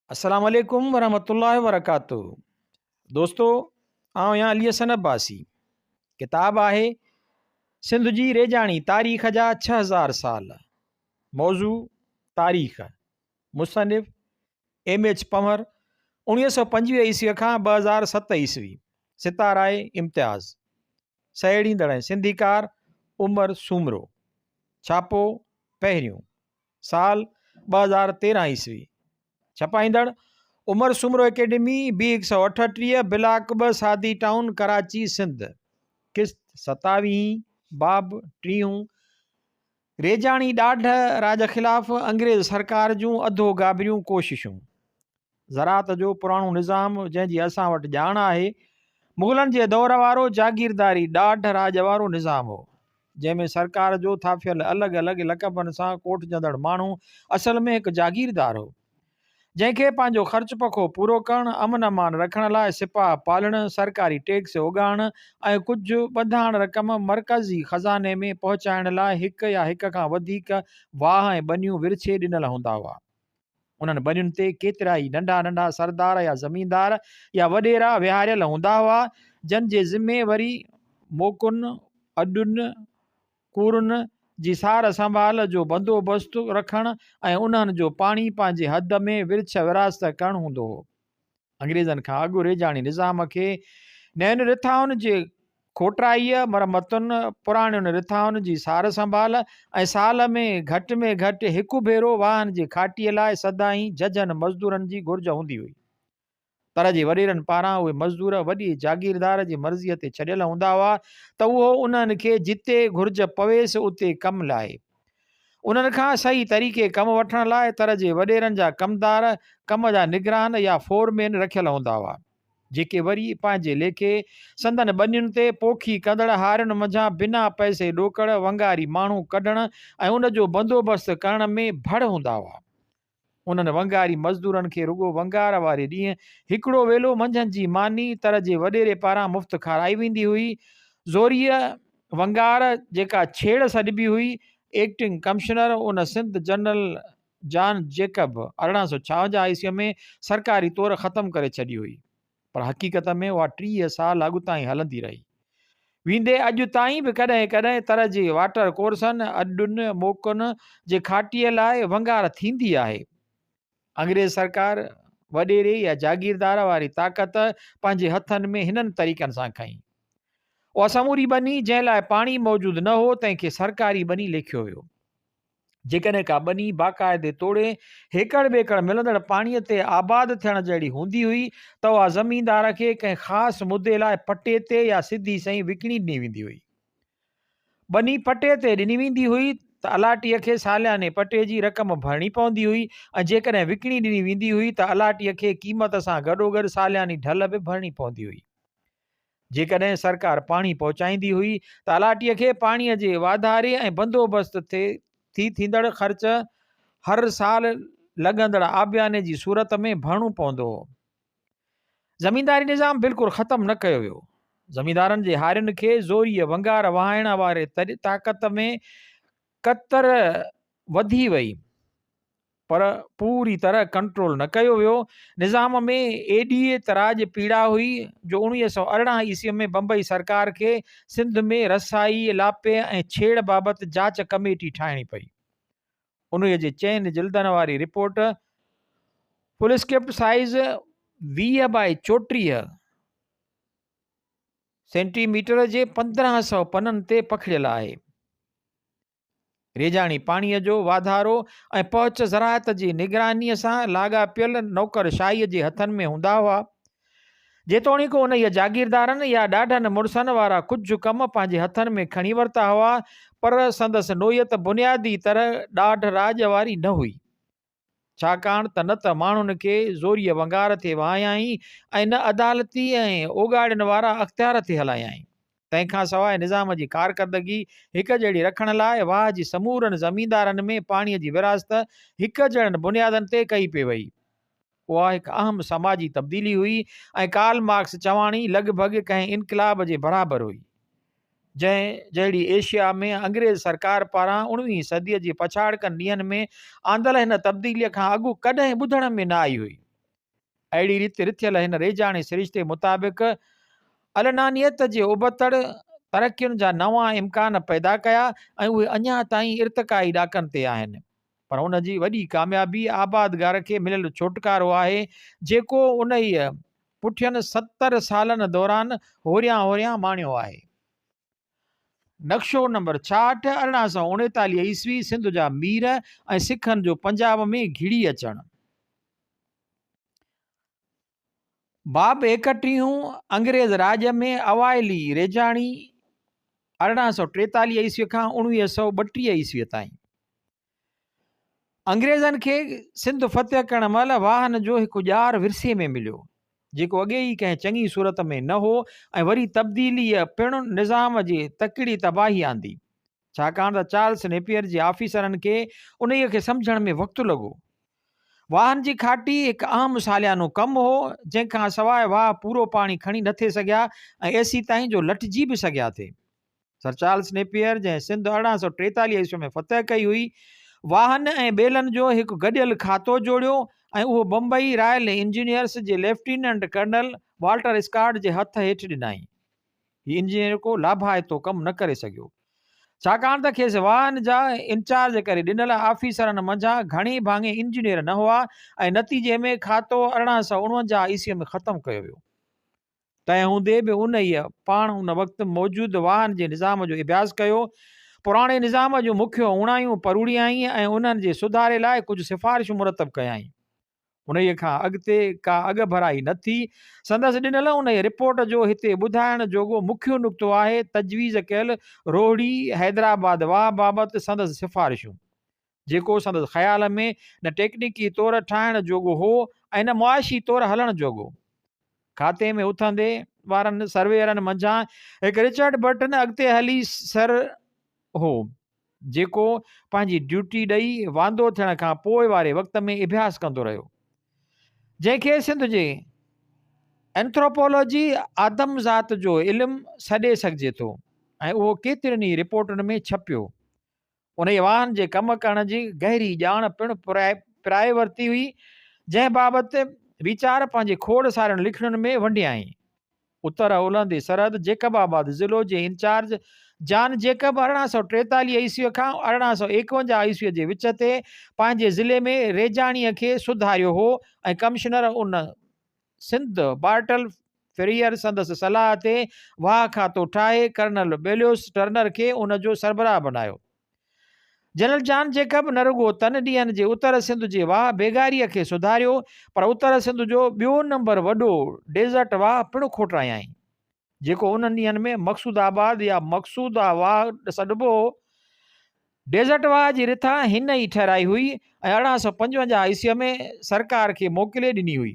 अस्सलाम वालेकुम वरहमतुल्लाहि वबरकातुहू। दोस्तों, आउं आहियां अली हसन अब्बासी। किताब आहे सिंध जी रेजाणी तारीख़ जा 6000 साल। मौज़ू तारीख़। मुसनिफ़ एम.एच. पंवर 1925 ईस्वी खां 2007 ईस्वी। सिताराए इम्तियाज़। सहेड़ींदड़ सिंधीकार उमर सूमरो। छापो पहिरियों। साल 2013 ईस्वी। छपाईंदड़ उमर सूमरो एकेडमी B138 ब्लाक 2 सादी टाउन कराची सिंध। किस्त 27 बाब 30। रेजाणी ॾाढ राज ख़िलाफ़ अंग्रेज़ सरकार जूं अधो गाबरियूं कोशिशूं। ज़रात जो पुराणो निज़ाम जंहिंजी असां वटि ॼाण आहे, मुग़लनि जे दौर वारो जागीरदारी ॾाढ राज वारो निज़ाम हो, जंहिंमें सरकार जो थापियल अलॻि अलॻि लक़बनि सां कोठजंदड़ माण्हू असल में हिकु जागीरदार हो, जंहिंखे पंहिंजो ख़र्च पखो पूरो करणु, अमन अमान रखण लाइ सिपाह पालणु, सरकारी टैक्स उगाइणु ऐं कुझु ॿधाइण रक़म मरकज़ी ख़ज़ाने में पहुचाइण लाइ हिकु या हिक खां वधीक वाह ऐं बनियूं विरछे ॾिनल हूंदा हुआ। उन्हनि बनियुनि ते केतिरा ई नंढा नंढा सरदार या ज़मींदार या वॾेरा विहारियल हूंदा हुआ, जन जे ज़िमे वरी मोकुनि, अॾुनि, कूरुनि जी सार संभाल जो बंदोबस्तु रखणु ऐं उन्हनि जो पाणी पंहिंजे हद में विरछ विरासत करणु हूंदो हो। अंग्रेज़नि खां अॻु रेजाणी निज़ाम खे नयुनि रिथाउनि जे खोटराईअ, मरमतुनि, पुराणियुनि रिथाउनि जी सार संभाल ऐं साल में घटि हिकु भेरो वाहन जे खाटीअ लाइ सदाईं जजनि मज़दूरनि जी घुर्ज हूंदी हुई। पर जे वॾेरनि पारां उहे मज़दूर वॾी जागीरदार जी मर्ज़ीअ ते छॾियल हूंदा हुआ त उहो उन्हनि खे जिते घुर्ज पवेसि उते कमु लाहे। उन्हनि खां सही तरीक़े कमु वठण लाइ तर जे वॾेरनि जा कमदार, कम जा निगरान या फोरमेन रखियल हूंदा हुआ, जेके वरी पंहिंजे लेखे संदन बनियुनि ते पोखी कंदड़ हारियुनि मंझां बिना पैसे ॾोकड़ वंगारी माण्हू कढण ऐं उन जो बंदोबस्तु करण में भड़ हूंदा हुआ। उन्हनि वंगारी मज़दूरनि खे रुॻो वंगार वारे ॾींहुं हिकिड़ो वेलो मंझंदि जी मानी तर जे वॾेरे पारां मुफ़्त खाराई वेंदी हुई। ज़ोरीअ वंगार जेका छेड़ सॾिबी हुई, एक्टिंग कमिश्नर उन सिंध जनरल जॉन जेकब 1856 ईस्वीअ में सरकारी तौरु ख़तमु करे छॾी हुई, पर हक़ीक़त में उहा 30 साल अॻु ताईं हलंदी रही। वेंदे अॼु ताईं बि कॾहिं कॾहिं तर जे वाटर कोर्सनि, अॾुनि, मोकुनि जे खाटीअ लाइ वंगार थींदी आहे। अंग्रेज़ सरकार वॾेरे या जागीरदार वारी ताक़त पंहिंजे हथनि में हिननि तरीक़नि सां खईं। उहा समूरी बनी जंहिं लाइ पाणी मौजूदु न हो, तंहिंखे सरकारी बनी लेखियो वियो। जेकॾहिं का बनी बाक़ाइदे तोड़े हेकड़ ॿेकड़ मिलंदड़ पाणीअ ते आबाद थियण जहिड़ी हूंदी हुई त उहा ज़मीनदार खे कंहिं ख़ासि मुदे लाइ पटे ते या सिधी सही विकिणी ॾिनी वेंदी हुई। बनी पटे ते ॾिनी वेंदी हुई त अलाटीअ खे सालियाने पटे जी रक़म भरणी पवंदी हुई, ऐं जेकॾहिं विकिणी ॾिनी वेंदी हुई त अलाटीअ खे क़ीमत सां गॾोगॾु सालियानी ढल बि भरणी पवंदी हुई। जेकॾहिं सरकार पाणी पहुचाईंदी हुई त अलाटीअ खे पाणीअ जे वाधारे ऐं बंदोबस्त थींदड़ ख़र्च हर साल लॻंदड़ आबियाने जी सूरत में भरणो पवंदो हो। ज़मींदारी निज़ाम बिल्कुलु ख़तमु न कयो वियो। ज़मींदारनि जे हारियुनि खे ज़ोरीअ वंगार वहाइण वारे ताक़त में कतर वधी वई, पर पूरी तरह कंट्रोल न कयो वियो। निज़ाम में एॾी तराज पीड़ा हुई जो 1918 ईस्वीअ में बम्बई सरकार खे सिंध में रसाई, लापे ऐं छेड़ बाबति जांच कमेटी ठाहिणी पई। उन जे 4 जिल्दनि वारी रिपोर्ट फुलस्क्रिप्ट साइज़ 20 बाय 34 सेंटीमीटर जे 1500 पननि ते पखिड़ियल आहे। रेजाणी पाणीअ जो वाधारो ऐं पहुच ज़राअत जी निगरानीअ सां लाॻापियल नौकरशाहीअ जे हथनि में हूंदा हुआ। जेतोणीकि उन जागीरदारनि या ॾाढनि मुड़सनि वारा कुझु कम पंहिंजे हथनि में खणी वरिता हुआ, पर संदसि नोयत बुनियादी तरह ॾाढ राज वारी न हुई, छाकाणि त न त माण्हुनि खे ज़ोरीअ वंगार ते वहायाई ऐं न अदालती ऐं ओगाड़ियुनि वारा अख़्तियार ते हलायाई। तंहिंखां सवाइ निज़ाम जी कारकर्दगी हिकु जहिड़ी रखण लाइ वाह जी समूरनि ज़मींदारनि में पाणीअ जी विरासत हिकु जहिड़नि बुनियादनि ते कई पई वई। उहा हिकु अहम समाजी तब्दीली हुई ऐं कार्ल मार्क्स चवाणी लॻभॻि कंहिं इनक़लाब जे बराबरि हुई, जहिड़ी एशिया में अंग्रेज़ सरकार पारां 19वीं सदीअ जे पछाड़कनि ॾींहंनि में आंदल हिन तब्दीलीअ खां अॻु कॾहिं ॿुधण में न आई हुई। अहिड़ी रीति रिथियल हिन रेजाणी सिरिश्ते मुताबिक़ अलनानियत जे उबतड़ तरक़ियुनि जा नवां इम्कान पैदा कया ऐं उहे अञा ताईं इर्तिकाई ॾाकनि ते आहिनि। पर हुन जी वॾी कामयाबी आबादगार खे मिलियल छुटकारो आहे, जेको उन ई पुठियनि 70 सालनि दौरान होरियां माणियो आहे। नक्शो नंबर 66, 1839 ईस्वी, सिंध जा मीर ऐं सिखनि जो पंजाब में घिड़ी अचणु। बाब 31 अंग्रेज़ राज में अवाइली रेजाणी 1843 ईस्वी खां 1932 ईस्वी ताईं। अंग्रेज़नि खे सिंध फतेह करण महिल वाहन जो हिकु ॼार विरसे में मिलियो, जेको अॻे ई कंहिं चङी सूरत में न हो ऐं वरी तब्दीलीअ पिणु निज़ाम जी तकिड़ी तबाही आंदी, छाकाणि त चार्ल्स नेपियर जे ऑफिसरनि खे उन खे सम्झण में वक़्तु लॻो। वाहन जी खाटी हिकु आम सालियानो कमु हो, जंहिंखां सवाइ वाह पूरो पाणी खणी नथे सघिया ऐं एसी ताईं जो लटिजी बि सघिया थे। सर चार्ल्स नेपियर जंहिं सिंध 1843 ईस्वी में फतेह कई हुई, वाहन ऐं ॿेलनि जो हिकु गॾियल खातो जोड़ियो ऐं उहो बम्बई रॉयल इंजीनियर्स जे लेफ्टिनेंट कर्नल वाल्टर स्कॉट जे हथ हेठि ॾिनाई। हीउ इंजीनियर को लाभाइतो कमु न करे सघियो, छाकाणि त खेसि वाहन जा इंचार्ज करे ॾिनल ऑफिसरनि मंझां घणी भाङे इंजीनियर न हुआ ऐं नतीजे में खातो 1849 ईस्वी में ख़तमु कयो वियो। तंहिं हूंदे बि उन ई पाण उन वक़्तु मौजूदु वाहन जे निज़ाम जो अभ्यास कयो, पुराणे निज़ाम जूं मुख्य उणायूं परूड़ियाई ऐं उन्हनि जे सुधारे लाइ कुझु सिफ़ारिशूं मुरतब कयाई। उन खां अॻिते का अॻ भराई न थी। संदसि ॾिनल उन रिपोर्ट जो हिते ॿुधाइण जोॻो मुख्य नुक़्तो आहे तजवीज़ कयल रोहिड़ी हैदराबाद वाह बाबति संदसि सिफ़ारिशूं, जेको संदसि ख़्याल में न टेक्निकी तौरु ठाहिण जोॻो हो ऐं न मुआशी तौरु हलण जोॻो। खाते में उथंदे वारनि सर्वेयरनि मंझां हिकु रिचर्ड बर्टन अॻिते हली सर हो, जेको पंहिंजी ड्यूटी ॾेई वांदो थियण खां पोइ वारे वक़्त में अभ्यास कंदो रहियो, जंहिंखे सिंध जे एंथ्रोपोलॉजी आदमज़ात जो इल्मु सॾे सघिजे थो ऐं उहो केतिरनि ई रिपोर्टुनि में छपियो। उन वाहन जे कमु करण जी गहरी ॼाण पिणु प्राए वरिती हुई, जंहिं बाबति वीचार पंहिंजे खोड़ सारनि लिखणनि में वंडियाई। उत्तर ओलहंदी सरहद जेकबाबाद ज़िलो जे इंचार्ज जॉन जेकब 1843 ईस्वी खां 1851 ईस्वीअ जे विच ते पंहिंजे ज़िले में रेजाणीअ खे सुधारियो हो ऐं कमिश्नर उन सिंध बार्टल फेरियर संदसि सलाह ते वाह खातो ठाहे कर्नल बेलियोस टर्नर खे उन जो सरबराह बनायो। जनरल जॉन जेकब न रुगो तन ॾींहंनि जे उत्तर सिंध जे वाह बेगारीअ खे सुधारियो, पर उत्तर सिंध जो ॿियो नंबर वॾो डेज़र्ट वाह पिणु खोटायाई, जेको उन्हनि ॾींहंनि में मक़सूदाबाद या मक़सूदा वाह सॾिबो हो। डेज़र्ट वाह जी रिथा हिन ई ठहिराई हुई ऐं 1855 ईस्वीअ में सरकार खे मोकिले ॾिनी हुई।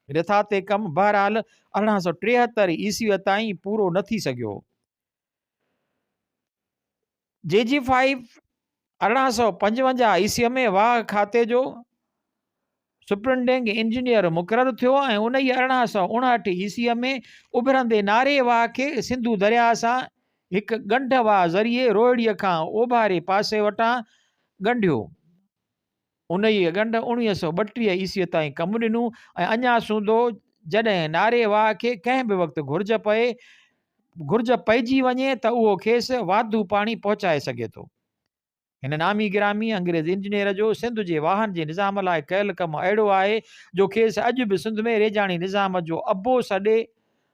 रिथा ते कमु बहरहाल 1873 ईस्वीअ ताईं पूरो न थी सघियो। JG5 1855 ईस्वीअ में वाह खाते जो सुप्रिंटेंडिंग इंजीनियर मुक़ररु थियो ऐं उन ई 1859 ईस्वीअ में उभरंदे नारे वाह खे सिंधू दरिया सां हिकु ॻंढ वाह ज़रिए रोहिड़ीअ खां ओभारे पासे वटां ॻंढियो। उन ई ॻंढ 1932 ईस्वीअ ताईं कमु ॾिनो ऐं अञा सूंदो जॾहिं नारे वाह खे कंहिं बि वक़्तु घुर्ज पइजी वञे त उहो खेसि वाधू पाणी पहुचाए सघे थो। हिन नामी गिरामी अंग्रेज़ इंजीनियर जो सिंध जे वाहन जे निज़ाम लाइ कयल कमु अहिड़ो आहे जो खेसि अॼु बि सिंध में रेजाणी निज़ाम जो अबो सॾे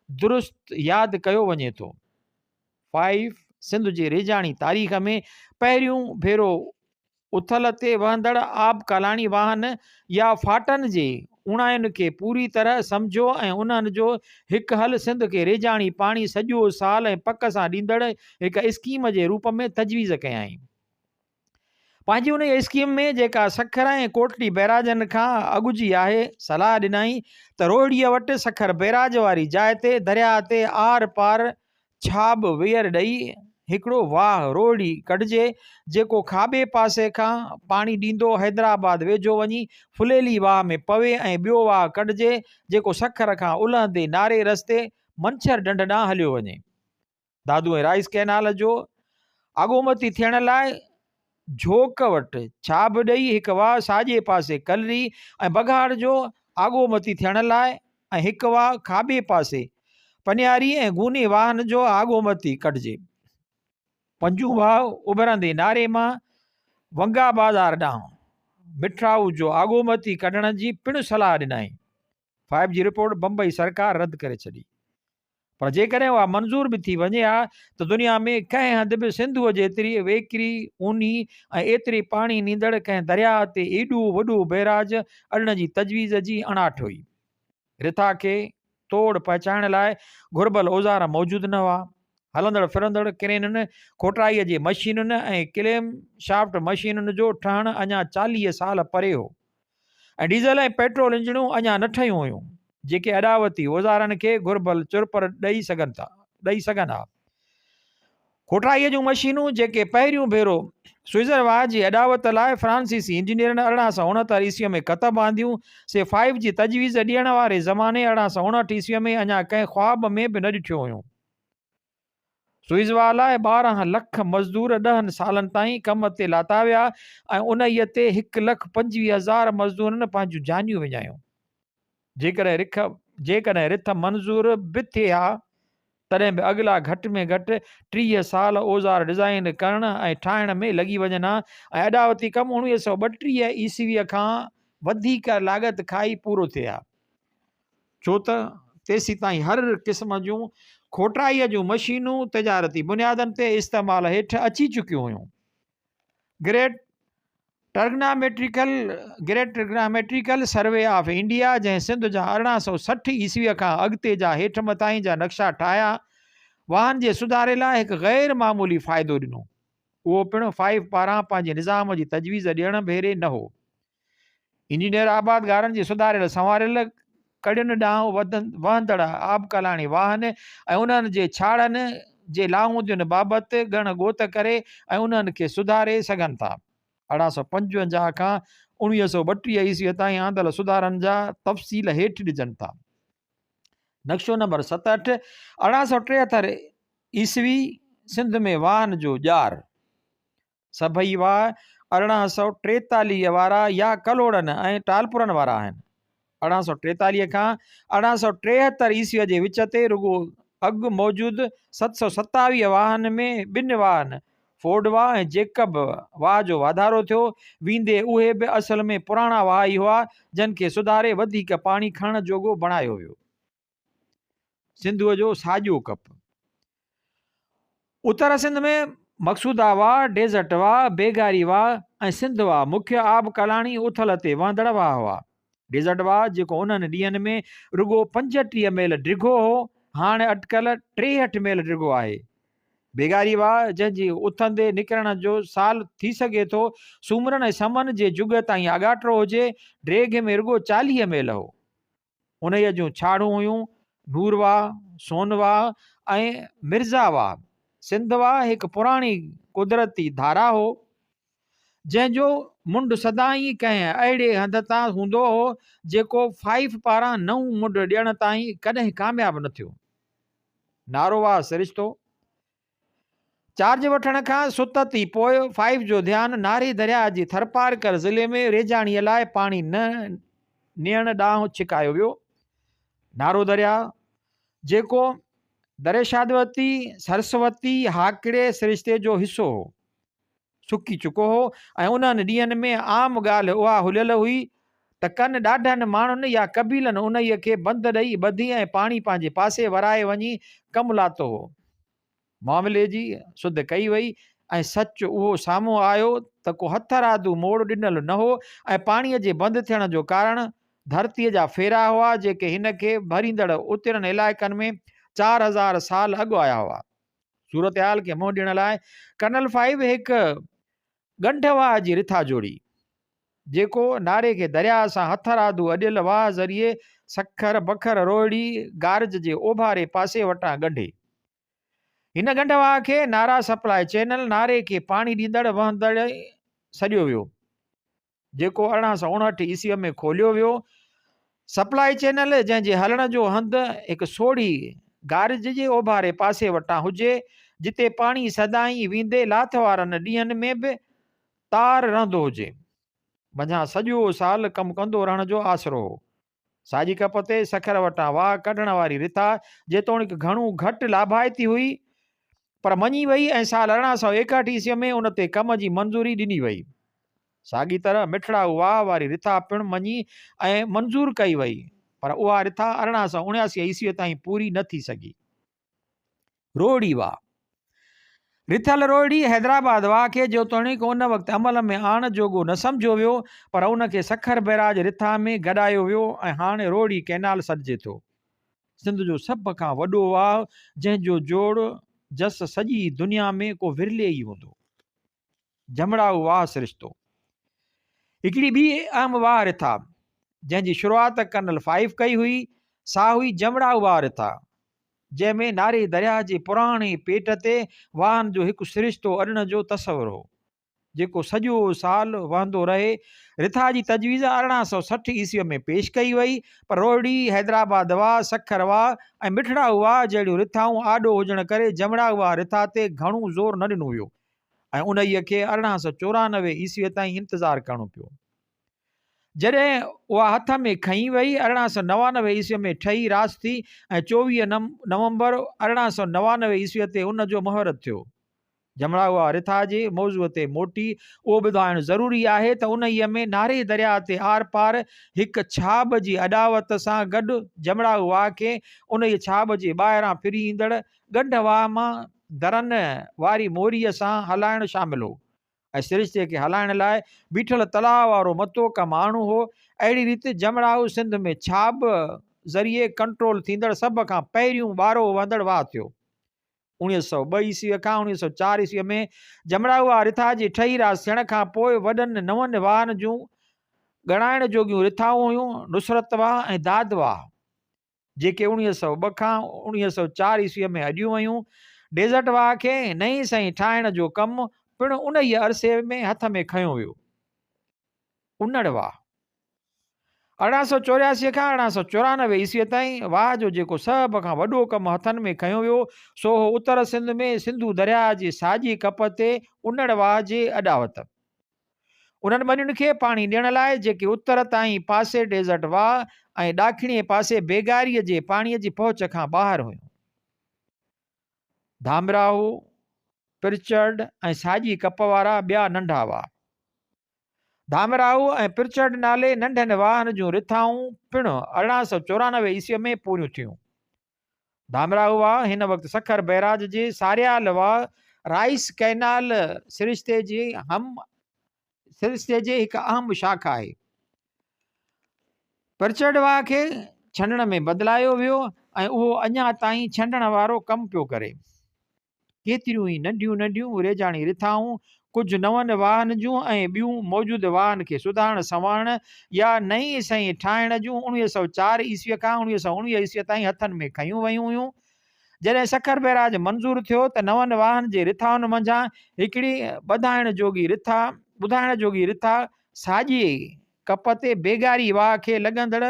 दुरुस्त यादि कयो वञे थो। 5 सिंध जे रेजाणी तारीख़ में पहिरियों भेरो उथल ते वहंदड़ आब कालाणी वाहन या फाटन जे उणायुनि खे पूरी तरह सम्झो ऐं उन्हनि जो हिकु हल सिंध खे रेजाणी पाणी सॼो साल ऐं पक सां ॾींदड़ हिकु स्कीम जे रूप में तजवीज़ कयाई। पंहिंजी उन स्कीम में जेका सखर ऐं कोटली बैराजनि खां अॻु जी आहे, सलाह ॾिनाई त रोहिड़ीअ वटि सखर बैराज वारी जाइ ते दरिया ते आर पार छाब वेयर ॾेई हिकिड़ो वाह रोहिड़ी कढिजे, जेको खाॿे पासे खां पाणी ॾींदो हैदराबाद वेझो वञी फुलेली वाह में पवे ऐं ॿियो वाह कढिजे, जेको सखर खां उलहंदे नारे रस्ते मंछर ढंढ ॾांहुं हलियो वञे। दादू ऐं राइस कैनाल जो आगोमती थियण लाइ झोक वटि छाब ॾेई हिकु वाह साॼे पासे कलरी ऐं बघाड़ जो आगोमती थियण लाइ ऐं हिकु वाह खाॿे पासे पनियारी ऐं गूनी वाहन जो आगोमती कढिजे। पंजूं वाह उभरंदे नारे मां वंगा बाज़ार ॾांहुं मिठराऊ जो आगोमती कढण जी पिणु सलाह ॾिनई। 5 जी रिपोर्ट बम्बई सरकार रद्द करे छॾी। पर जेकॾहिं उहा मंज़ूर बि थी वञे हा त दुनिया में कंहिं हंधि बि सिंधुअ जेतिरी वेकिरी ऊनी ऐं एतिरी पाणी नींदड़ कंहिं दरिया ते एॾो वॾो बैराज अड़ण जी तजवीज़ जी अणाट हुई। रिथा खे तोड़ पहुचाइण लाइ घुर्बल औज़ार मौजूदु न हुआ। हलंदड़ फिरंदड़ क्रेनुनि, खोटाईअ जे मशीनुनि ऐं क्लेम शाफ्ट मशीनुनि जो ठहणु अञा 40 साल परे हो ऐं डीज़ल ऐं पेट्रोल इंजणूं अञा न ठहियूं हुयूं जेके अॾावती औज़ारनि खे घुर्बल चुरपर ॾेई सघनि हा। खोटाईअ जूं मशीनूं जेके पहिरियों भेरो स्विज़र वाह जी अॾावत लाइ फ्रांसीसी इंजीनियरनि 1869 ईस्वीअ में क़तब आंदियूं से 5 जी तजवीज़ ॾियण वारे ज़माने 1859 ईस्वीअ में अञा कंहिं ख्वाब में बि न ॾिठियूं हुयूं। स्विज़ वाह लाइ 12 लख मज़दूर 10 सालनि ताईं कम ते लाता विया ऐं उन्हीअ ते 1,25,000 मज़दूरनि पंहिंजूं जानियूं विञायूं। जेकॾहिं रिथ मंज़ूर बि थिए हा तॾहिं बि अॻिला घटि में घटि 30 साल औज़ार डिज़ाइन करण ऐं ठाहिण में लॻी वञनि हा ऐं अॾावती कमु 1932 ईस्वीअ खां वधीक लाॻत खाई पूरो थिए हा। छो त तेसी ताईं हर क़िस्म जूं खोटाईअ जूं मशीनूं तिजारती बुनियादनि ते इस्तेमाल हेठि अची चुकियूं हुयूं। ग्रेट ट्रिग्नामेट्रिकल सर्वे ऑफ इंडिया जंहिं सिंध जा 1860 ईस्वीअ खां अॻिते जा हेठि मथाई जा नक्शा ठाहिया वाहन जे सुधारे लाइ हिकु गैर मामूली फ़ाइदो ॾिनो। उहो पिणु 5 पारां पंहिंजे निज़ाम जी तजवीज़ ॾियण भेरे न हो। इंजीनियर आबादगारनि जे सुधारियल संवारियल कड़ियुनि ॾांहुं वहंदड़ आबकलाणी वाहन ऐं उन्हनि जे छाड़नि जे लाहूदियुनि बाबति ॻण ॻोत करे ऐं उन्हनि खे सुधारे सघनि था। 1855 खां 1932 ईस्वीअ ताईं आंदल सुधारनि जा तफ़सील हेठि ॾिजनि था। नक्शो नंबर 67 1873 ईस्वी सिंध में वाहन जो ॼार। सभई वाह 1843 वारा या कलोड़नि ऐं टालपुरनि वारा आहिनि। 1843 खां 1873 ईस्वीअ जे विच ते रुगो अॻु मौजूदु 727 वाहन में 2 वाहन फोर्ड वाह ऐं जेकब वाह जो वाधारो थियो वींदे उहे बि असल में पुराणा वाह ई हुआ जिन खे सुधारे वधीक पाणी खणण जोॻो बणायो वियो। सिंधुअ जो साॼो कप। उत्तर सिंध में मक़सूदा वाह, डेज़र्ट वाह, बेगारी वाह ऐं सिंध वाह मुख्य आब कलाणी उथल ते वहंदड़ वाह हुआ। डेज़र्ट वाह जेको उन्हनि ॾींहंनि में रुगो 35 मील डिघो हो हाणे अटकल 63 मील डिघो आहे। बेगारी वाह जंहिंजी उथंदे निकिरण जो साल थी सघे थो सूमरन ऐं समन जे जुग ताईं आगाटो हुजे ड्रेघ में रुगो 40 मील हो। उन्हीअ जूं छाड़ूं हुयूं नूर वाह, सोन वाह ऐं मिर्ज़ा वाह। सिंध वाह हिकु पुराणी कुदरती धारा हो जंहिंजो मुंड सदाई कंहिं अहिड़े हंध तां हूंदो हो जेको 5 पारां 9 मुंड ॾियण ताईं कॾहिं कामयाबु न थियो। नारो वाह सिरिश्तो। चार्ज वठण खां सुतती पोइ 5 जो ध्यानु नारे दरिया जी थरपारकर ज़िले में रेजाणीअ लाइ पाणी न नियण ॾांहुं छिकायो वियो। नारो दरिया जेको दरेशादवती सरस्वती हाकिड़े सिरिश्ते जो हिसो हो सुकी चुको हो ऐं उन्हनि ॾींहंनि में आम ॻाल्हि उहा हुलियल हुई त कनि ॾाढनि माण्हुनि या कबीलनि उन्हीअ खे बंदि ॾेई ॿधी ऐं पाणी पंहिंजे पासे वराए वञी कमु लातो हो। मामले जी सुध कई वई ऐं सच उहो साम्हूं आयो त को हथरादू मोड़ ॾिनल न हो ऐं पाणीअ जे बंदि थियण जो कारण धरतीअ जा फेरा हुआ जेके हिन खे भरींदड़ उतरनि इलाइक़नि में 4000 साल अॻु आया हुआ। सूरत हाल खे मुंहुं ॾियण लाइ कर्नल 5 हिकु ॻंढ वाह जी रिथा जोड़ी जेको नारे खे दरिया सां हथरादू अॼियल वाह ज़रिए सखर बखर रोहिड़ी गार्ज जे ओभारे पासे वटां ॻंढे। हिन ॻंढ वाह खे नारा सप्लाई चैनल नारे खे पाणी ॾींदड़ वहंदड़ सॼियो वियो जेको 1859 ईस्वीअ में खोलियो वियो। सप्लाई चैनल जंहिंजे हलण जो हंधि हिकु सोढ़ी गार्ज जे ओभारे पासे वटां हुजे जिते पाणी सदाई वींदे लाथ वारनि ॾींहंनि में बि तार रहंदो हुजे। मझां सॼो साल कमु कंदो रहण जो आसरो हो। साॼी कप ते सखर वटां वाह कढण वारी रिथा जेतोणीकि घणो घटि लाभाइती हुई, पर मञी वई ऐं साल 1861 ईस्वीअ में उन ते कम जी मंज़ूरी ॾिनी वई। साॻी तरह मिठड़ाऊ वाह वारी रिथा पिणु मञी ऐं मंज़ूर कई वई, पर उहा रिथा 1879 ईस्वीअ ताईं पूरी न थी सघी। रोहिड़ी वाह। रिथल रोहिड़ी हैदराबाद वाह खे जेतोणीकि उन वक़्तु अमल में आणण जोॻो न सम्झो वियो, पर उनखे सखर बैराज रिथा में गॾायो वियो ऐं हाणे रोहिड़ी कैनाल सॾिजे थो। सिंध जो सभ खां वॾो वाह जंहिंजो जोड़ जस सॼी दुनिया में को विरले ई हूंदो। जमड़ाऊ वाह सिरिश्तो। हिकिड़ी ॿी अहम वाह रिथा जंहिंजी शुरूआति कर्नल फाइव कई हुई, सा हुई जमड़ाऊ वाह रिथा, जंहिंमें नारे दरिया जे पुराणे पेट ते वाहन जो हिकु सिरिश्तो अॾण जो तस्वर हो, जेको सॼो साल वहंदो रहे। रिथा जी तजवीज़ 1860 ईस्वीअ में पेश कई वई, पर रोहिड़ी, हैदराबाद वाह, सखर वाह ऐं मिठड़ाऊ वाह जहिड़ियूं रिथाऊं आॾो हुजण करे जमड़ाऊ वाह रिथा ते घणो ज़ोर न ॾिनो वियो ऐं उन्हीअ खे 1894 ईस्वीअ ताईं इंतज़ारु करणो पियो। जॾहिं उहा हथ में खई वई 1899 ईस्वीअ में ठही रास थी ऐं 24 नवंबर 1899 ईस्वीअ ते उन जो मुहूर्त थियो। जमड़ाऊ वाह रिथा जे मौज़ूअ ते मोटी उहो ॿुधाइणु ज़रूरी आहे त उन्हीअ में नारे दरिया ते आर पार हिकु छाब जी अॾावत सां गॾु जमड़ाऊ वाह खे उन छाब जे ॿाहिरां फिरी ईंदड़ ॻंढ वाह मां दरन वारी मोरीअ सां हलाइणु शामिल हो ऐं सिरिश्ते खे हलाइण लाइ बीठल तलाउ वारो मतो कमु आणो हो। अहिड़ी रीति जमड़ाऊ सिंध में छाब ज़रिए कंट्रोल थींदड़ सभ खां पहिरियों ॿारो वहंदड़ वाह थियो। 1902 ईस्वीअ खां 1904 ईस्वीअ में जमड़ाऊ वाह रिथा जी ठही रास थियण खां पोइ वॾनि नवनि वाहन जूं ॻणाइण जोॻियूं रिथाऊं हुयूं नुसरत वाह ऐं दाद वाह, जेके 1902 खां 1904 ईस्वीअ में अॼियूं वयूं। डेज़र्ट वाह खे नई सही ठाहिण जो कमु पिणु उन ई अरसे में हथ में खयो वियो। उन्नड़ वाह 1884 खां 1894 ईस्वीअ ताईं वाह जो जेको सभ खां वॾो कमु हथनि में खयो वियो सो हो उत्तर सिंध में सिंधू दरिया जी साॼी कप ते उन्नड़ वाह जे अॾावत। उन्हनि ॿनियुनि खे पाणी ॾियण लाइ जेके उत्तर ताईं पासे डेज़र्ट वाह ऐं ॾाखिणीअ पासे बेगारीअ जे पाणीअ जी पहुच खां ॿाहिरि हुयूं। धामराऊ, पिरचर्ड ऐं साॼी कप वारा ॿिया नंढा वाह। धामराऊ ऐं पिरचर्ड नाले नंढनि वाहन जूं रिथाऊं पिणु 1894 ईस्वीअ में पूरियूं थियूं। धामराऊ वाह हिन वक़्तु सखर बैराज जे सारियाल वाह राइस कैनाल सिरिश्ते जे हिकु अहम शाखा आहे। पिरचर्ड वाह खे छंडण में बदिलायो वियो ऐं उहो अञा ताईं छंडण वारो कमु पियो करे। केतिरियूं ई नंढियूं नंढियूं रेजाणी रिथाऊं कुझु नवनि वाहन जूं ऐं ॿियूं मौजूदु वाहन खे सुधारण संवारण या नई सही ठाहिण जूं 1904 ईस्वीअ खां 1919 ईस्वीअ ताईं हथनि में खयूं वयूं हुयूं। जॾहिं सखर बैराज मंज़ूर थियो त नवनि वाहन जे रिथाउनि मंझां हिकिड़ी ॿुधाइण जोगी रिथा साॼी कप ते बेगारी वाह खे लॻंदड़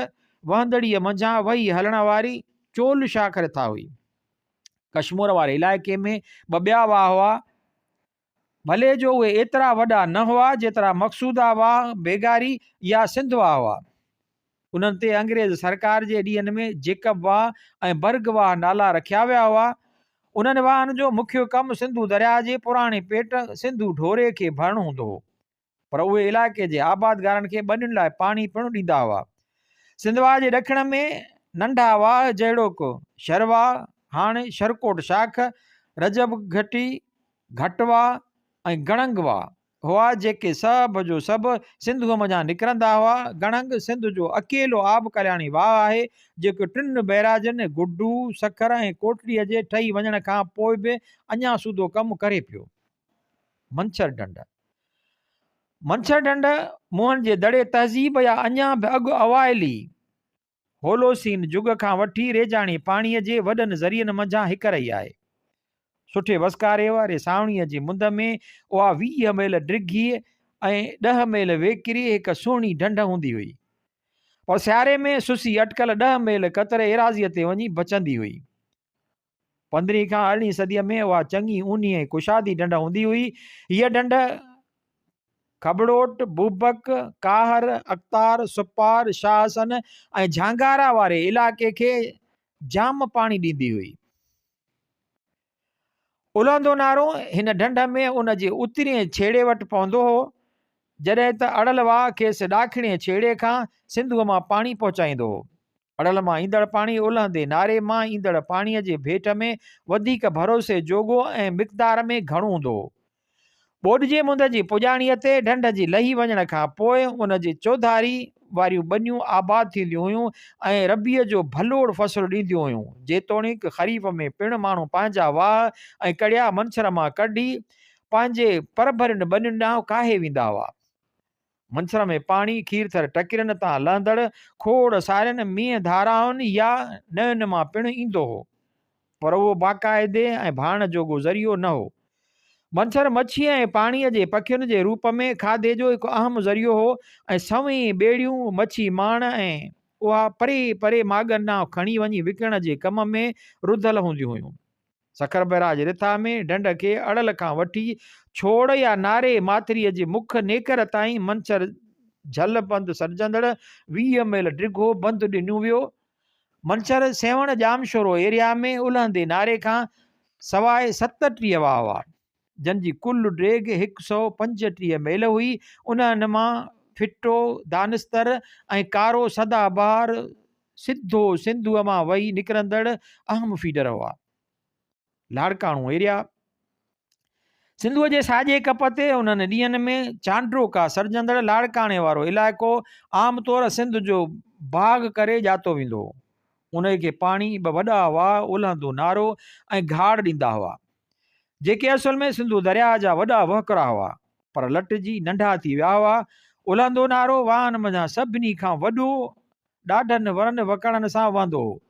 वहंदड़ीअ मंझां वही हलण वारी चोल शाख रिथा हुई। कश्मीर वारे इलाइक़े में ॿिया वाह हुआ, भले जो उहे एतिरा वॾा न हुआ जेतिरा मक़सूदा वाह बेगारी या सिंध वाह हुआ। उन्हनि ते अंग्रेज़ सरकार जे ॾींहनि में जेकब वाह ऐं बर्ग वाह नाला रखिया विया हुआ। उन्हनि वाहन जो मुख्य कमु सिंधू दरिया जे पुराणे पेट सिंधू ढोरे खे भरणु हूंदो हो, पर उहे इलाइक़े जे आबादगारनि खे ॿनियुनि लाइ पाणी पिणु ॾींदा हुआ। सिंध वाह जे ॾखिण में नंढा वाह जहिड़ोकि शरवाह, हाणे शरकोट शाख, रजब घटी, घटवाह ऐं गणंग वाह हुआ, जेके सभ जो सभु सिंधूअ मंझां निकिरंदा हुआ। गणंग सिंध जो अकेलो आब कल्याणी वाह आहे जेको टिनि बैराजनि गुड्डू, सखर ऐं कोटड़ीअ जे ठही वञण खां पोइ बि अञा सूदो कमु करे पियो। मंछर ढंढ मुंहनि जे दड़े तहज़ीब या अञा बि अॻु अवाइली होलोसीन जुग खां वठी रेजाणी पाणीअ जे वॾनि ज़रियनि मंझां हिक रही आहे। सुठे वसकारे वारे सावणीअ जी मुंद में उहा 20 मेल डिघी ऐं 10 मेल वेकिरी हिकु सुहिणी ढंढ हूंदी हुई, और सियारे में सुसी अटकल 10 मेल कतरे एराज़ीअ ते वञी बचंदी हुई। 15वीं खां 18वीं सदीअ में उहा चङी ऊनी ऐं कुशादी ढंढ हूंदी हुई। हीअ ढंढ खबड़ोट, बूबक, काहर, अख्तार, सुपार, शाहसन ऐं झांगारा वारे इलाइक़े खे जाम पाणी ॾींदी हुई। उलहंदो नारो हिन ढंढ में उन जे उतरी छेड़े वटि पवंदो हो, जॾहिं त अड़ल वाह खेसि ॾाखिणे छेड़े खां सिंधूअ मां पाणी पहुचाईंदो हो। अड़ल मां ईंदड़ पाणी उलहंदे नारे मां ईंदड़ पाणीअ जे भेट में वधीक भरोसे जोॻो ऐं मिक़दार में घणो हूंदो हो। ॿोॾिजे मुंद जी पुॼाणीअ ते ढंढ जी लही वञण खां पोइ उन जी चौधारी वारियूं ॿनियूं आबाद थींदियूं हुयूं ऐं रबीअ जो भलोड़ फ़सुलु ॾींदियूं हुयूं, जेतोणीकि ख़रीफ़ में पिणु माण्हू पंहिंजा वाह ऐं कड़िया मंछर मां कढी पंहिंजे परभरियुनि ॿनियुनि ॾांहुं काहे वेंदा हुआ। मंछर में पाणी खीरथर टकिरनि तां लहंदड़ खोड़ सारियुनि मींहं धाराउनि या नयुनि मां पिणु ईंदो हो, पर उहो बाक़ाइदे ऐं भाण जोॻो ज़रियो न हो। मंछर मच्छीअ ऐं पाणीअ जे पखियुनि जे रूप में खाधे जो हिकु अहम ज़रियो हो ऐं सवई ॿेड़ियूं मच्छी माण ऐं उहा परे परे माॻनि ॾांहुं खणी वञी विकिणण जे कम में रुधल हूंदियूं हुयूं। सखर बैराज रिथा में ढंढ खे अड़ल खां वठी छोड़ या नारे माथिरीअ जे मुख नेकर ताईं मंछर झल बंदि सॾजंदड़ 20 मेल डिघो बंदि ॾिनो वियो। मंछर सेवण जामशोरो एरिया में उलहंदे नारे खां सवाइ 37 वाह हुआ, जंहिंजी कुल ड्रेग 135 मेल हुई। उन्हनि मां फिटो, दानिस्तर ऐं कारो सदाबहार सिधो सिंधूअ मां वही निकिरंदड़ अहम फीडर हुआ। लाड़काणो एरिया सिंधूअ जे साॼे कप ते उन्हनि ॾींहंनि में चांड्रो का सरजंदड़ लाड़काणे वारो इलाइक़ो आमतौर सिंध जो बाग़ करे ॼातो वेंदो हो। उन खे पाणी ॿ वॾा वाह उलहंदो नारो ऐं घाड़ ॾींदा हुआ, जेके असुल में सिंधू दरिया जा वॾा वहकरा हुआ, पर लटिजी नंढा थी विया हुआ। उलहंदो नारो वाहन मञा सभिनी खां वॾो ॾाढनि वरनि वकड़नि सां वहंदो हो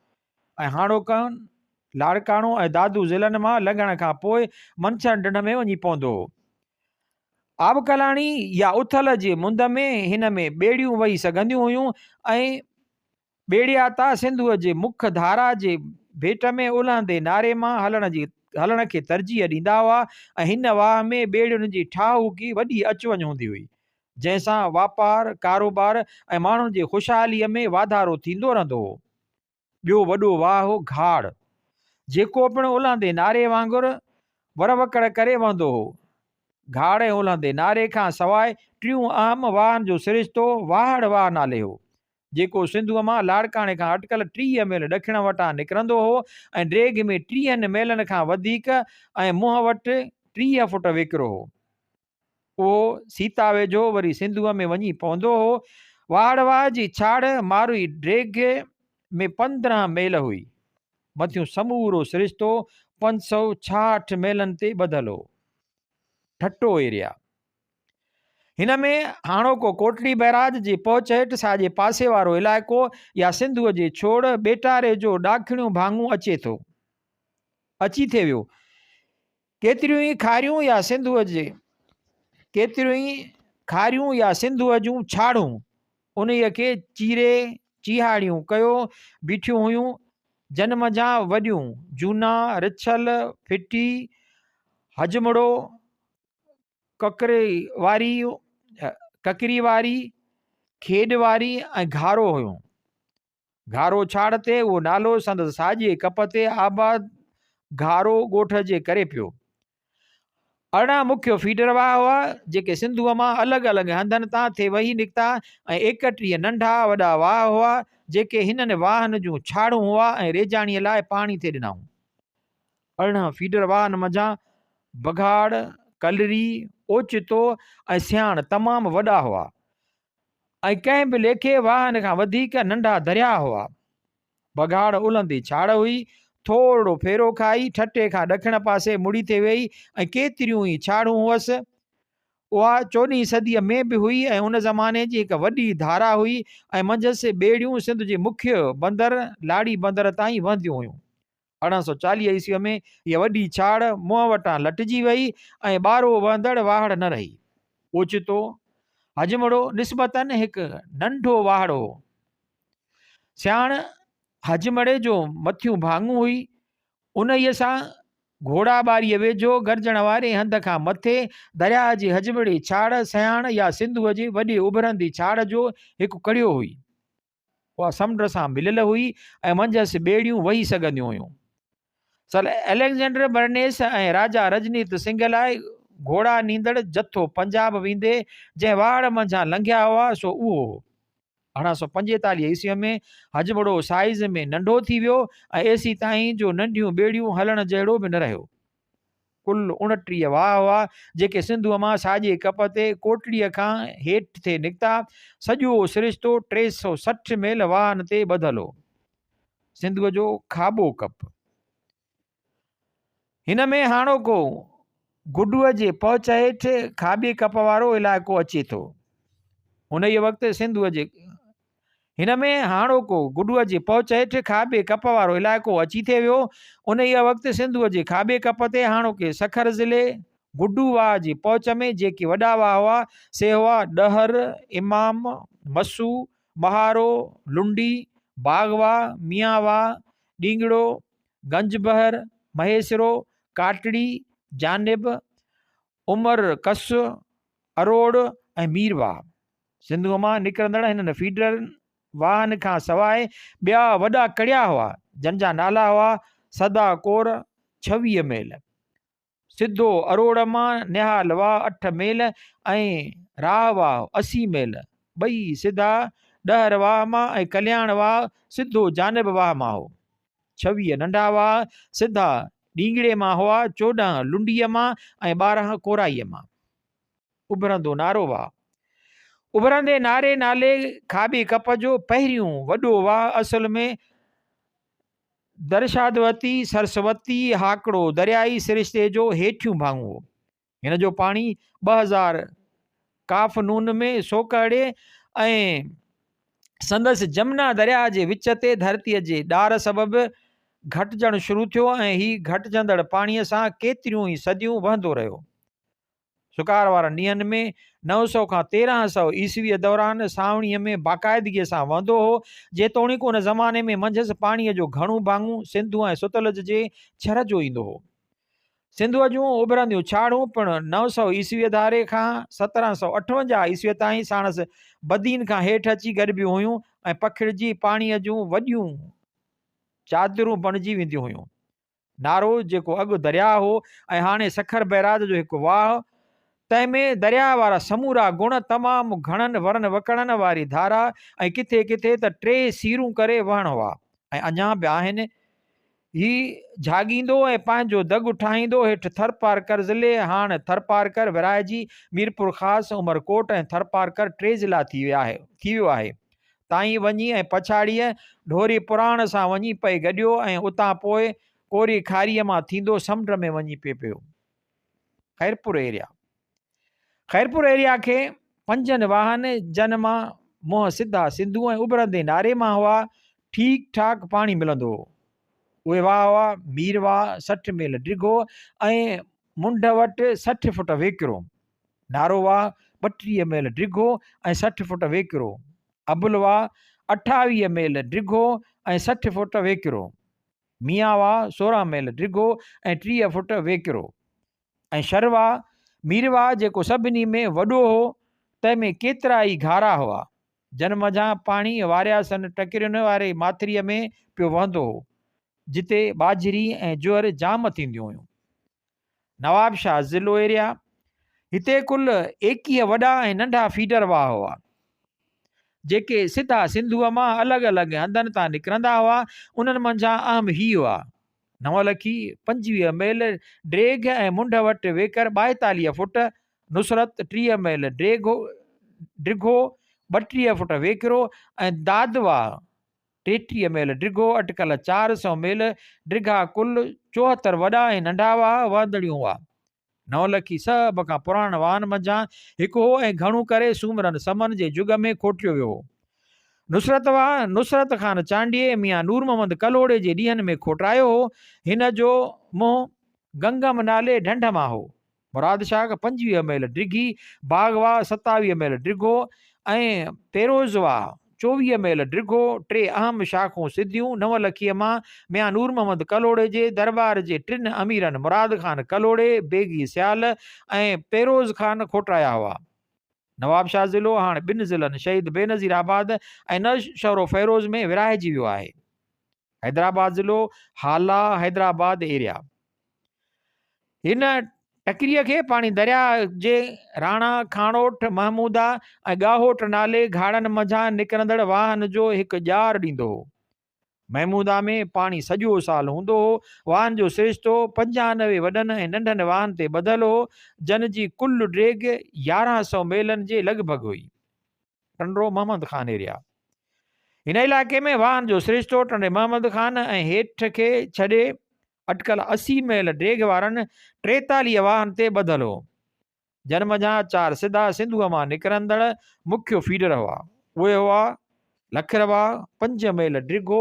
ऐं हाणोकनि लाड़काणो ऐं दादू ज़िलनि मां लंघण खां पोइ मंछर ढंढ में वञी पवंदो हो। आबकलाणी या उथल जे मुंद में हिन में ॿेड़ियूं वही सघंदियूं हुयूं ऐं ॿेड़िया ता सिंधूअ जे मुख धारा जे भेट में उलहंदे नारे मां हलण खे तरजीह ॾींदा हुआ ऐं हिन वाह में ॿेड़ियुनि जी ठाहूकी वॾी अचवञ हूंदी हुई, जंहिंसां वापार कारोबार ऐं माण्हुनि जी ख़ुशहालीअ में वाधारो थींदो रहंदो हो। ॿियो वॾो वाह हो घाड़, जेको पिणु उलहंदे नारे वांगुरु वरवकड़ करे वहंदो हो। घाड़ ऐं उलहंदे नारे खां सवाइ टियों अहम वाहन जो सिरिश्तो वाहड़ वाह नाले हो, जेको सिंधूअ मां लाड़काणे खां अटकल 30 मेल ॾखिण वटां निकिरंदो हो ऐं ड्रेग में 30 मेलनि खां वधीक ऐं मुंहं वटि 30 फुट वेकिरो हो। उहो सीता वेझो वरी सिंधूअ में वञी पवंदो हो। वाहड़ वाह जी छाड़ मारुई ड्रेग में 15 मेल हुई। मथियों समूरो सिरिश्तो 566 मेलनि ते ॿधल हो। ठट्टो एरिया हिन में हाणोको कोटली बैराज जी पहुच हेठि साॼे पासे वारो इलाइक़ो या सिंधूअ जे छोड़ बेटारे जो ॾाखिणियूं भाङूं अची थे वियो। केतिरियूं ई खारियूं या सिंधूअ जूं छाड़ूं उन्हीअ खे चीरे चीहाड़ियूं कयो बीठियूं हुयूं। जन्म जा वॾियूं जूना, रिछल, फिटी, हजमड़ो, ककरी वारी, खेॾ वारी ऐं घारो हुयूं। घारो छाड़ ते उहो नालो संदसि साॼे कप ते आबाद घारो ॻोठ जे करे पियो। 18 मुख्य फीडर वाह हुआ, जेके सिंधूअ मां अलॻि अलॻि हंधनि तां थे वही निकिता ऐं 31 नंढा वॾा वाह हुआ, जेके हिननि वाहन जूं छाड़ूं हुआ ऐं रेजाणीअ लाइ पाणी ते ॾिना। 18 फीडर वाहन मंझां बघाड़, कलरी, ओचितो ऐं सियाण तमामु वॾा हुआ ऐं कंहिं बि लेखे वाहन खां वधीक नंढा दरिया हुआ। बघाड़ उलहंदी छाड़ हुई, थोरो फेरो खाई ठटे खां ॾखिण पासे मुड़ी ते वेही ऐं केतिरियूं ई छाड़ूं हुअसि। उहा 14हीं सदीअ में बि हुई ऐं उन ज़माने जी हिकु वॾी धारा हुई ऐं मंझसि ॿेड़ियूं सिंध जे मुख्य बंदर लाड़ी बंदर ताईं वहंदियूं हुयूं। 1840 ईस्वीअ में इहा वॾी छाड़ मुंहं वटां लटिजी वई ऐं ॿारो वहंदड़ वाहड़ न रही। ओचितो हजमड़ो निस्बतन हिकु नंढो वाहड़ हो। सियाण हजमड़े जो मथियूं भाङूं हुई, उन सां घोड़ा बारीअ वेझो गरजण वारे हंध खां मथे दरिया जी हजमड़ी छाड़ सयाण या सिंधूअ जी वॾी उभरंदी छाड़ जो हिकु कड़ियो हुई। उहा समुंड सां मिलियल हुई ऐं मंझंदि ॿेड़ियूं वही सघंदियूं हुयूं। सल एलेक्जेंडर बर्नेस ऐं राजा रजनीत सिंह लाइ घोड़ा नींदड़ जथो पंजाब वेंदे जंहिं वाड़ मंझां लंघिया हुआ सो उहो हो। 1845 ईस्वीअ में हजमड़ो साइज़ में नंढो थी वियो ऐं एसी ताईं जो नंढियूं ॿेड़ियूं हलण जहिड़ो बि न रहियो। कुल 29 वाह हुआ जेके सिंधूअ मां साॼे कप ते कोटड़ीअ खां हेठि ते निकिता। सॼो सिरिश्तो 360 मेल वाहन ते ॿधल हो। सिंधूअ जो खाॿो कप हिन में हाणोको गुडूअ जे पहुच हेठि खाॿे कप वारो इलाइक़ो अचे थो। उन ई वक़्तु सिंधूअ जे हिन में हाणोको गुडूअ जे पहुच हेठि खाॿे कप वारो इलाइक़ो अची थिए वियो। उन ई वक़्तु सिंधूअ जे खाॿे कप ते हाणोके सखर ज़िले गुडू वाह जी पहुच में जेके वॾा वाह हुआ से हुआ ॾहर, इमाम, मसू, बहारो, लुंडी, बागवा, मियावा, डींगड़ो, गंजबहर, महेसरो, काटड़ी, जानिब, उमर कस, अरोड़ ऐं मीरवाह। सिंधूअ मां निकिरंदड़ हिननि फीडर वाहन खां सवाइ ॿिया वॾा कड़िया हुआ जंहिंजा नाला हुआ सदा कोर 26 मेल, सिधो अरोड़ मां निहाल वाह 8 मेल ऐं राह वाह 80 मेल, ॿई सिधा ॾहर वाह मां ऐं कल्याण वाह सिधो जानिब वाह मां हो। 26 नंढा वाह सिधा डींगड़े मां हुआ, 14 लुंडीअ मां ऐं 12 कोराईअ मां। उभरंदो नारो वाह उभरंदे नारे नाले खाॿे कप जो पहिरियों वॾो वाह असल में दर्शादवती सरस्वती हाकड़ो दरियाई सिरिश्ते जो हेठियूं भाङो हो। हिन जो पाणी 2000 काफ नून में सोकड़े ऐं संदसि जमुना दरिया जे विच ते धरतीअ जे ॾार सबबि घटिजणु शुरू थियो ऐं ही घटिजंदड़ पाणीअ सां केतिरियूं ई सदियूं वहंदो रहियो। सुकार वारनि ॾींहंनि में 900 खां 1300 ईस्वीअ दौरान सावणीअ में बाक़ाइदगीअ सां वहंदो हो। जेतोणीकि उन ज़माने में मंझंदि पाणीअ जो घणो भाङो सिंधु ऐं सुतलज जे छर जो ईंदो हो। सिंधूअ जूं उभरंदियूं छाड़ूं पिणु 900 ईस्वीअ धारे खां 1758 ईस्वीअ ताईं साणसि बदीन खां हेठि अची गॾिबियूं हुयूं ऐं पखिड़िजी पाणीअ जूं वॾियूं चादरूं बणिजी वेंदियूं हुयूं। नारो जेको अॻु दरिया हो ऐं हाणे सखर बैराज जो हिकु वाह, तंहिंमें दरिया वारा समूरा गुण तमामु घणनि वरन वकड़नि वारी धारा ऐं किथे किथे त 3 सीरूं करे वहण हुआ ऐं अञा बि आहिनि। ही जाॻींदो ऐं पंहिंजो दग ठाहींदो हेठि थरपारकर ज़िले हाणे थरपारकर विराइजी मीरपुर ख़ासि उमरकोट ऐं थरपारकर 3 ज़िला थी वियो आहे ताईं वञी ऐं पछाड़ीअ ढोरी पुराण सां वञी पए गॾियो ऐं उतां पोइ कोरी खारीअ मां थींदो समुंड में वञी पियो। ख़ैरपुर एरिया खे 5 वाहन जन मां मुंहं सिधा सिंधू ऐं उभरंदे नारे मां हुआ ठीक ठाक पाणी मिलंदो हो। उहे वाह हुआ मीरवाह 60 मेल डिघो ऐं मुंड वटि 60 फुट वेकिरो, नारो वाह 32 मेल डिघो ऐं 60 फुट वेकिरो, अबुल वाह 28 मेल डिघो ऐं 60 फुट वेकिरो, मियाँ वाह 16 मेल डिघो ऐं 30 फुट वेकिरो ऐं शरवाह मीरवाह जेको सभिनी में वॾो हो तंहिंमें केतिरा ई घारा हुआ जन मझां पाणी वारियासन टकिरियुनि वारे माथिरीअ में पियो वहंदो हो जिते बाजरी ऐं ज्वर जाम थींदियूं हुयूं। नवाबशाह ज़िलो एरिया हिते कुल 21 वॾा ऐं नंढा फीडर वाह हुआ जेके सिधा सिंधूअ मां अलॻि अलॻि हंधनि तां निकिरंदा हुआ। उन्हनि मंझां अहम ही हुआ 925 मेल ड्रेग ऐं मुंड वटि वेकर 42 फुट, नुसरत 30 मेल डिघो 32 फुट वेकिरो ऐं दादवा 33 मेल डिघो अटकल 400 मेल डिघा कुल 74 वॾा ऐं नंढा वाह वहंदड़ियूं हुआ। 9 लखी सभ खां पुराण वाहन मंझां हिकु हो ऐं घणो करे सूमरन समन जे जुग में खोटियो वियो हो। नुसरत वाह नुसरत ख़ान चांडीअ मियाँ नूर मोहम्मद कलोड़े जे ॾींहंनि में खोटायो हो। हिन जो मुंहुं गंगम नाले ढंढ मां हो। मुराद शाह 25 मेल डिघी, बागवा 27 मेल डिघो ऐं पेरोज़वा 24 मेल डिघो, 3 अहम शाखूं सिधियूं 9 लखीअ मां मियां नूर मोहम्मद कलोड़े जे दरबार जे 3 अमीरनि मुराद खान कलोड़े, बेगी सियाल ऐं पेरोज़ खान खोटराया हुआ। नवाब शाह ज़िलो हाणे 2 ज़िलनि शहीद बेनज़ीर आबाद ऐं नशरो फ़ैरोज़ में विराहिजी वियो आहे। हैदराबाद ज़िलो हाला हैदराबाद एरिया। हिन टकरीअ खे पाणी दरिया जे राणा खाणोठ महमूदा ऐं ॻाहोट नाले घाड़नि मंझां निकिरंदड़ वाहन जो हिकु ॼार ॾींदो हो। महमूदा में पाणी सॼो साल हूंदो हो। वाहन जो सिरिश्तो 95 वॾनि ऐं नंढनि वाहन ते ॿधल हो, जन जी कुल ड्रेग 1100 मेलनि जे लॻभॻि हुई। टंडो मोहम्मद खान एरिया। हिन इलाइक़े में वाहन जो सिरिश्तो टंडे मोहम्मद खान ऐं हेठि खे छॾे अटकल 80 मेल ड्रेग वारनि 43 वाहन ते ॿधल हो। जन्म जा 4 सिधा सिंधूअ मां निकिरंदड़ मुख्य फीडर हुआ। उहे हुआ लखरवा 5 मेल डिघो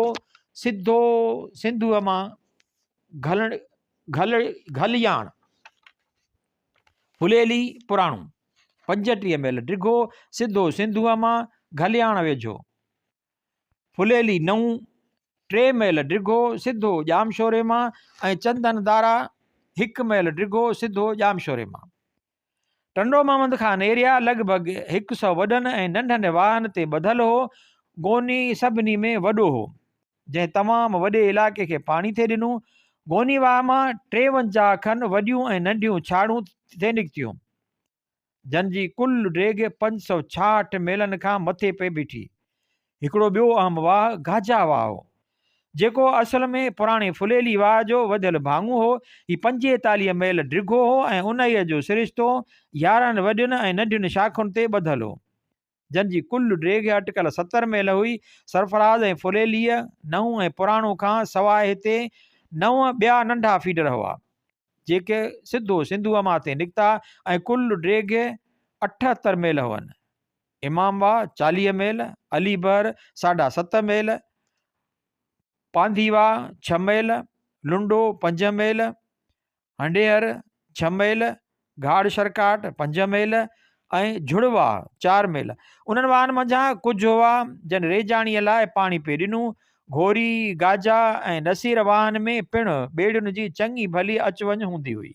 सिधो सिंधूअ मां घलियाण, फुलेली पुराणो 35 मेल डिघो सिधो सिंधूअ मां घलियाण वेझो, फुलेली 9 3 मेल डिघो सिधो जामशोरे मां ऐं चंदन दारा 1 मेल डिघो सिधो जामशोरे मां। टंडो मोहम्मद खान एरिया लॻभॻि 100 वॾनि ऐं नंढनि वाहन ते ॿधल हो। गोनी सभिनी में वॾो हो, जंहिं तमामु वॾे इलाइक़े खे पाणी थे ॾिनो। गोनी वाह मां 53 खनि वॾियूं ऐं नंढियूं छाड़ूं थे निकितियूं। जन जी कुल ड्रेग 566 मेलनि खां मथे पे बीठी। हिकिड़ो ॿियो अहम वाह गाजा वाह हो, जेको असल में पुराणे फुलेली वाह जो वधियल भाङो हो। ही 45 मेल डिघो हो ऐं उन्हीअ जो सिरिश्तो 11 वॾियुनि ऐं नंढियुनि शाखुनि ते ॿधल हो। जन जी कुल ड्रेग अटकल 70 मेल हुई। सरफराज़ ऐं फुलेलीअ 9 ऐं पुराणो खां सवाइ हिते 9 ॿिया नंढा फीडर हुआ, जेके सिधो सिंधूअ मां ते निकिता ऐं कुल ड्रेग 78 मेल हुअनि। इमामवा 40 मेल, अलीबर 7.5 मेल, पांधीवा 6 मेल, लुंडो 5 मेल, हंडेहर 6 मेल, घाड़ शरकाट 5 मेल ऐं झुड़वा 4 मेल। उन्हनि वाहन मंझां कुझु हुआ जन रेजाणीअ लाइ पाणी पे ॾिनूं। घोरी गाजा ऐं नसीर वाहन में पिणु ॿेड़ियुनि जी चङी भली अचु वञु हूंदी हुई।